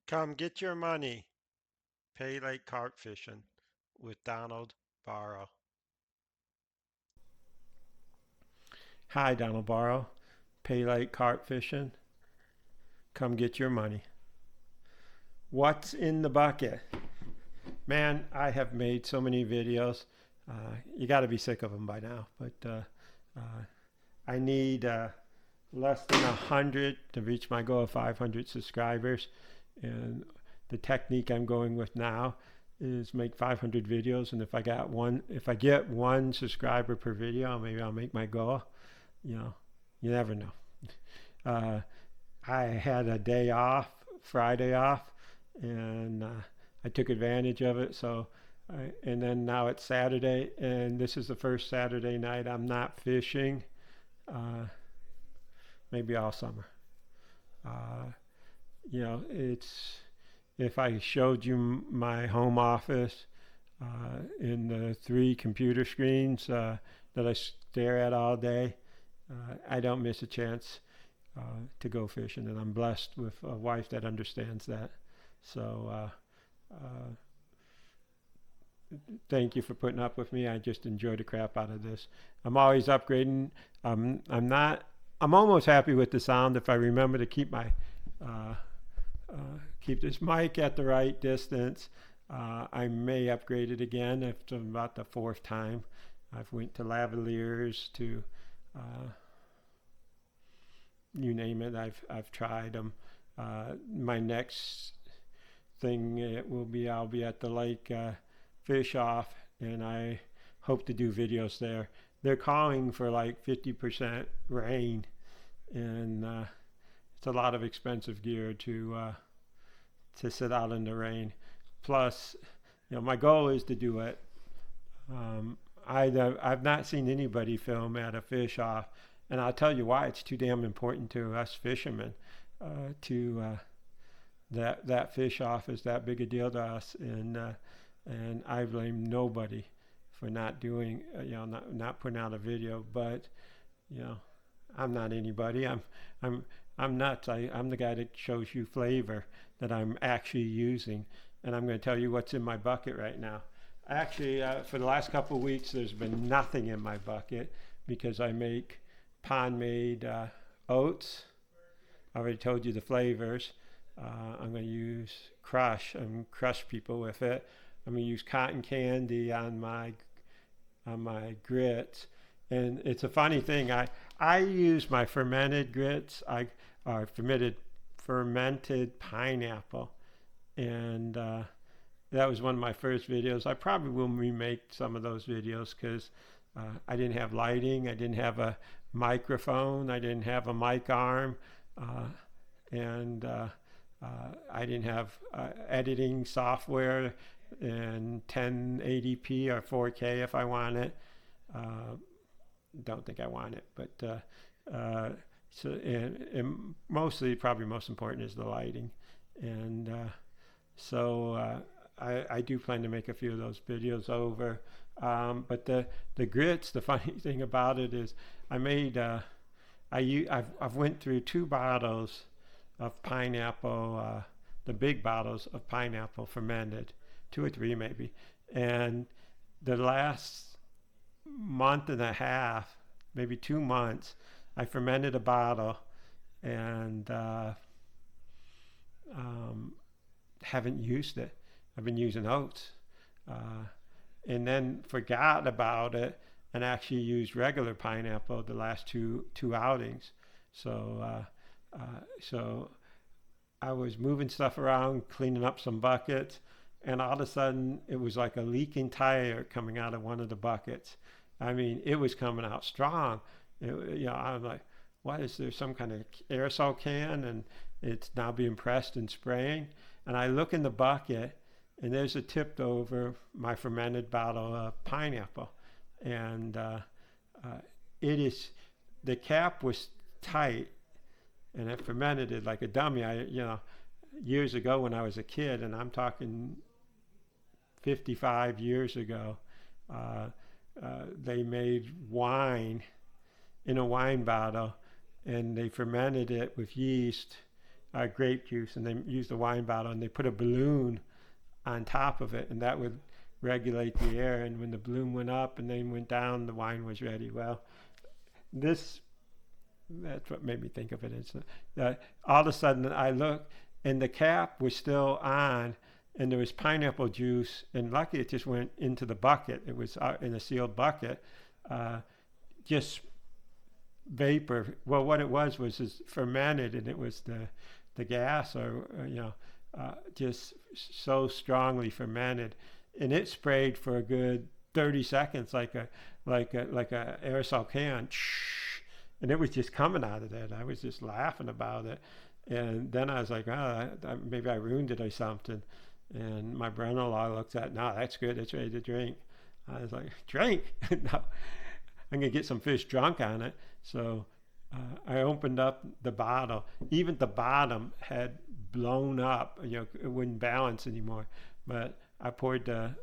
Come get your money. Pay Lake Carp Fishing with Donald Barrow. Hi, Donald Barrow. Pay Lake Carp Fishing. Come get your money. What's in the bucket? Man, I have made so many videos. You got to be sick of them by now. But I need less than 100 to reach my goal of 500 subscribers. And the technique I'm going with now is make 500 videos. And if I get one subscriber per video, maybe I'll make my goal. You know, you never know. Uh, I had a day off, Friday off, and I took advantage of it. And then now it's Saturday, and this is the first Saturday night I'm not fishing, uh, maybe all summer. Uh, it's if I showed you my home office in the three computer screens that I stare at all day, I don't miss a chance to go fishing, and I'm blessed with a wife that understands that. So thank you for putting up with me. I just enjoy the crap out of this. I'm always upgrading. I'm not. I'm almost happy with the sound if I remember to uh, keep this mic at the right distance. I may upgrade it again after about the fourth time. I've went to lavaliers to uh, you name it. I've tried them. My next thing it will be I'll be at the lake fish off, and I hope to do videos there. They're calling for like 50% rain, and it's a lot of expensive gear to sit out in the rain. Plus, my goal is to do it. I've not seen anybody film at a fish off, and I'll tell you why. It's too damn important to us fishermen to that fish off is that big a deal to us, and I blame nobody for not doing not putting out a video. But you know, I'm not anybody. I'm I'm nuts. I'm the guy that shows you flavor that I'm actually using, and I'm going to tell you what's in my bucket right now. Actually, for the last couple of weeks, there's been nothing in my bucket because I make pond-made oats. I already told you the flavors. I'm going to use crush and crush people with it. I'm going to use cotton candy on my grits, and it's a funny thing. I use my fermented grits. I fermented pineapple, and that was one of my first videos. I probably will remake some of those videos because I didn't have lighting, I didn't have a microphone, I didn't have a mic arm, uh, and I didn't have editing software in 1080p or 4K if I want it. Uh, don't think I want it, but and mostly, probably most important is the lighting, and so I do plan to make a few of those videos over. But the grits, the funny thing about it is, I made I've went through two bottles of pineapple, the big bottles of pineapple fermented, two or three maybe, and the last month and a half, maybe 2 months, I fermented a bottle and um, haven't used it. I've been using oats, uh, and then forgot about it and actually used regular pineapple the last two outings. So so I was moving stuff around, cleaning up some buckets, and all of a sudden it was like a leaking tire coming out of one of the buckets. I mean, it was coming out strong. I'm like, what is there? Some kind of aerosol can, and it's now being pressed and spraying. And I look in the bucket, and there's a tipped over my fermented bottle of pineapple, and uh, it is the cap was tight, and it fermented it like a dummy. Years ago when I was a kid, and I'm talking 55 years ago, uh, they made wine in a wine bottle, and they fermented it with yeast grape juice, and they used a wine bottle, and they put a balloon on top of it, and that would regulate the air. And when the balloon went up and then went down, the wine was ready. Well, that's what made me think of it. It's all of a sudden I looked, and the cap was still on, and there was pineapple juice, and lucky it just went into the bucket. It was in a sealed bucket, just vapor. Well, what it was fermented, and it was the gas, or just so strongly fermented, and it sprayed for a good 30 seconds like a aerosol can, and it was just coming out of that. I was just laughing about it, and then I was like, maybe I ruined it or something. And my brother-in-law looks at, no, that's good, it's ready to drink. I was like, drink? No, I'm gonna get some fish drunk on it. So I opened up the bottle. Even the bottom had blown up, it wouldn't balance anymore. But I poured the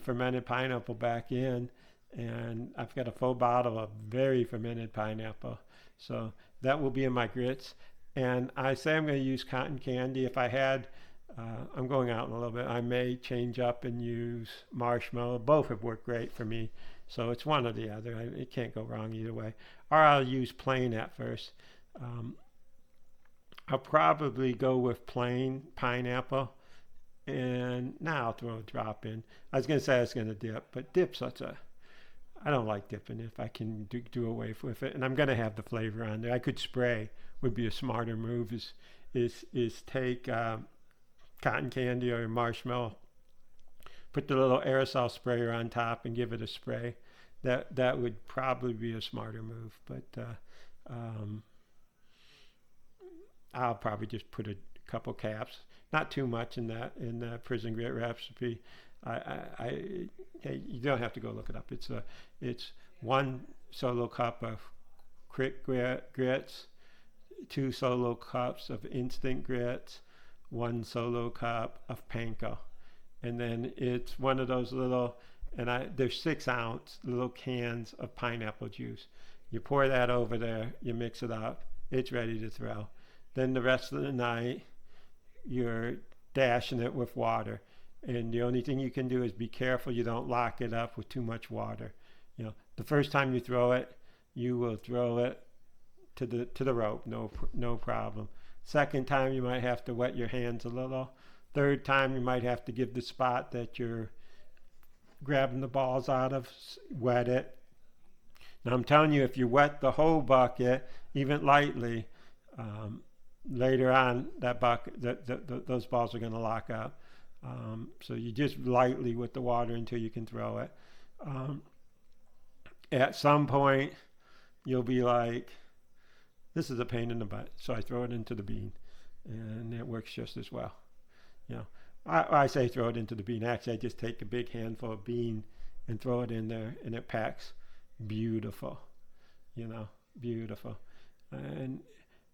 fermented pineapple back in, and I've got a full bottle of very fermented pineapple. So that will be in my grits. And I say I'm going to use cotton candy. If I had, I'm going out in a little bit, I may change up and use marshmallow. Both have worked great for me. So it's one or the other. It can't go wrong either way. Or I'll use plain at first. I'll probably go with plain pineapple. And now I'll throw a drop in. I was going to say I was going to dip, but dip's I don't like dipping if I can do away with it. And I'm going to have the flavor on there. I could spray, would be a smarter move, is take cotton candy or marshmallow, put the little aerosol sprayer on top and give it a spray. That would probably be a smarter move. But I'll probably just put a couple caps, not too much in the prison grit recipe. You don't have to go look it up. It's 1 solo cup of quick grits, 2 solo cups of instant grits, 1 solo cup of panko, and then it's one of those little, there's 6-ounce little cans of pineapple juice. You pour that over there, you mix it up, it's ready to throw. Then the rest of the night, you're dashing it with water. And the only thing you can do is be careful you don't lock it up with too much water. The first time you throw it, you will throw it to the rope, no problem. Second time, you might have to wet your hands a little. Third time, you might have to give the spot that you're grabbing the balls out of, wet it. Now I'm telling you, if you wet the whole bucket, even lightly, later on that bucket, those balls are going to lock up. So you just lightly with the water until you can throw it. At some point, you'll be like, this is a pain in the butt. So I throw it into the bean, and it works just as well. I say throw it into the bean. Actually, I just take a big handful of bean and throw it in there, and it packs beautiful. Beautiful. And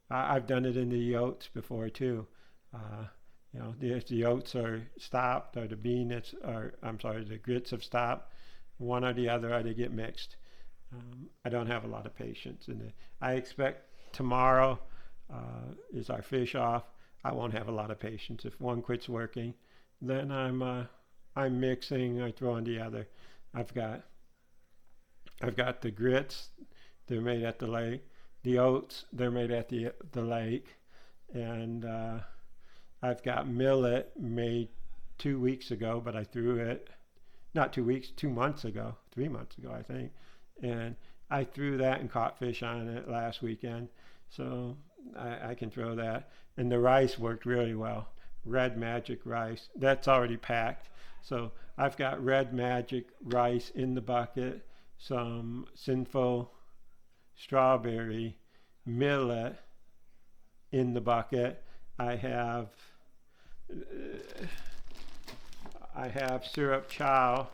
I've done it in the oats before too. If the oats are stopped or the the grits have stopped, one or the other, or they get mixed. I don't have a lot of patience in it. I expect tomorrow is our fish off. I won't have a lot of patience. If one quits working, then I'm mixing or throwing the other. I've got the grits. They're made at the lake. The oats, they're made at the lake. And I've got millet made 2 weeks ago, but I threw it, not 2 weeks, 2 months ago, 3 months ago, I think. And I threw that and caught fish on it last weekend. So I can throw that. And the rice worked really well. Red Magic rice. That's already packed. So I've got Red Magic rice in the bucket, some Sinful strawberry, millet in the bucket. I have syrup chow,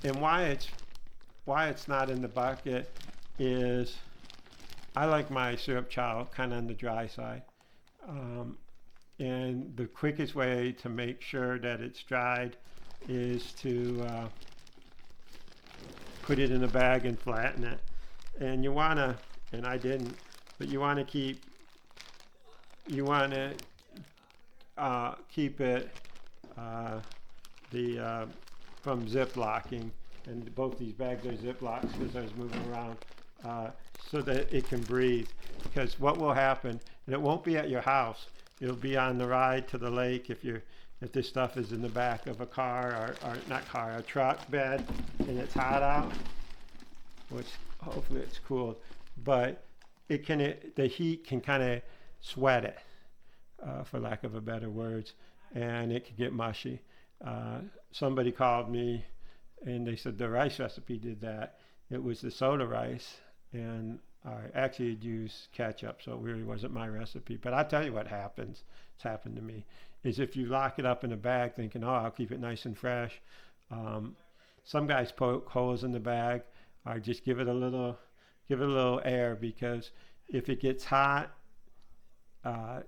and why it's not in the bucket is I like my syrup chow kind of on the dry side, and the quickest way to make sure that it's dried is to put it in a bag and flatten it. And you want to, and I didn't, but you want to keep it uh, from zip locking, and both these bags are zip locks because I was moving around, so that it can breathe. Because what will happen, and it won't be at your house, it'll be on the ride to the lake if this stuff is in the back of a car or not car, a truck bed, and it's hot out, which hopefully it's cooled, but the heat can kind of sweat it, for lack of a better words, and it could get mushy. Somebody called me and they said the rice recipe did that. It was the soda rice, and I actually had used ketchup, so it really wasn't my recipe. But I'll tell you what happens. It's happened to me. Is if you lock it up in a bag, thinking, "Oh, I'll keep it nice and fresh." Um, some guys poke holes in the bag, or just give it a little air, because if it gets hot,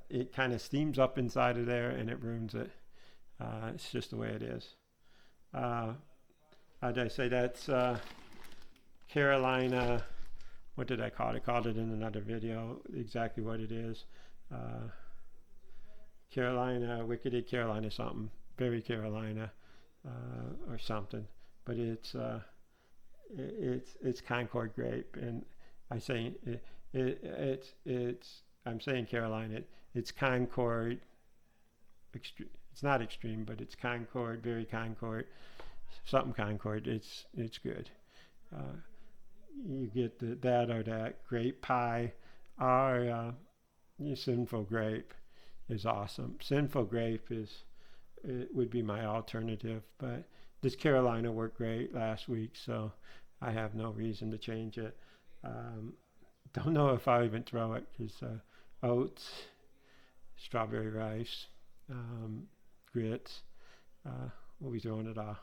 it kind of steams up inside of there and it ruins it. It's just the way it is. Uh, how did I say that's Carolina? What did I call it? I called it in another video exactly what it is. Uh, Carolina, Wicked Carolina something, Berry Carolina, or something. But it's Concord grape, and I say I'm saying Carolina. It's Concord. It's not extreme, but it's Concord, Berry Concord, something Concord. It's good. Uh, you get that or that grape pie, or your Sinful Grape is awesome. Sinful Grape it would be my alternative, but this Carolina worked great last week, so I have no reason to change it. Um, don't know if I'll even throw it, because oats, strawberry rice, um, grits. We'll be throwing it all.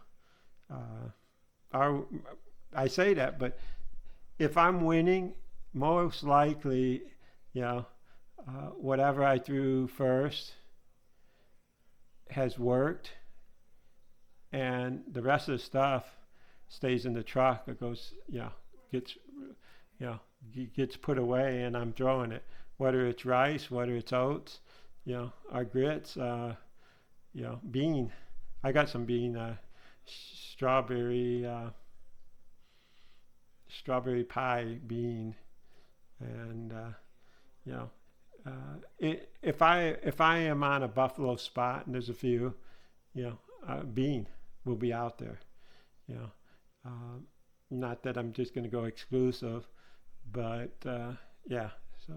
Our, I say that, but if I'm winning, most likely, you know, whatever I threw first has worked, and the rest of the stuff stays in the truck. It goes, gets, you know, gets put away, and I'm throwing it. Whether it's rice, whether it's oats, our grits, bean. I got some bean, strawberry, strawberry pie bean, and you know, if I am on a buffalo spot and there's a few, bean will be out there. You know, not that I'm just going to go exclusive, but yeah. So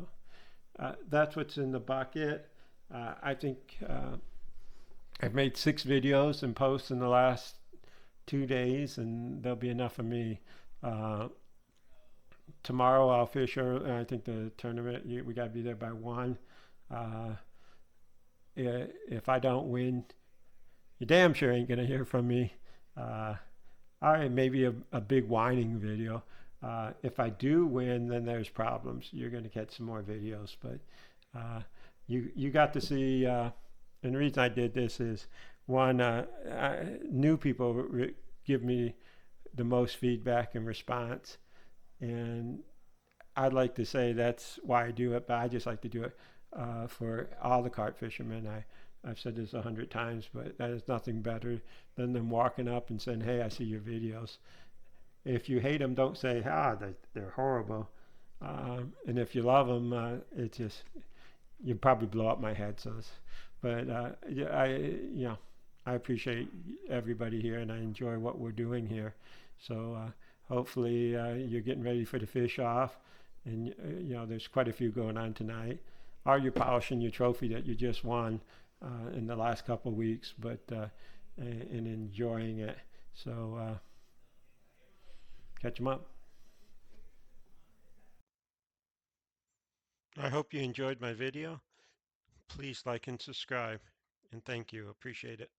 that's what's in the bucket. I think I've made 6 videos and posts in the last 2 days, and there'll be enough of me. Tomorrow I'll fish early. I think the tournament, we got to be there by 1. If I don't win, you damn sure ain't going to hear from me. All right, maybe a big whining video. If I do win, then there's problems. You're going to catch some more videos, but you got to see. And the reason I did this is, one, new people give me the most feedback and response, and I'd like to say that's why I do it, but I just like to do it for all the carp fishermen. I've said this 100 times, but that is nothing better than them walking up and saying, "Hey, I see your videos." If you hate them, don't say, they're horrible. And if you love them, it just, you probably blow up my head. But I appreciate everybody here, and I enjoy what we're doing here. So hopefully you're getting ready for the fish off, and there's quite a few going on tonight. Or you're polishing your trophy that you just won in the last couple of weeks, but and enjoying it. So catch them up. I hope you enjoyed my video. Please like and subscribe, and thank you. Appreciate it.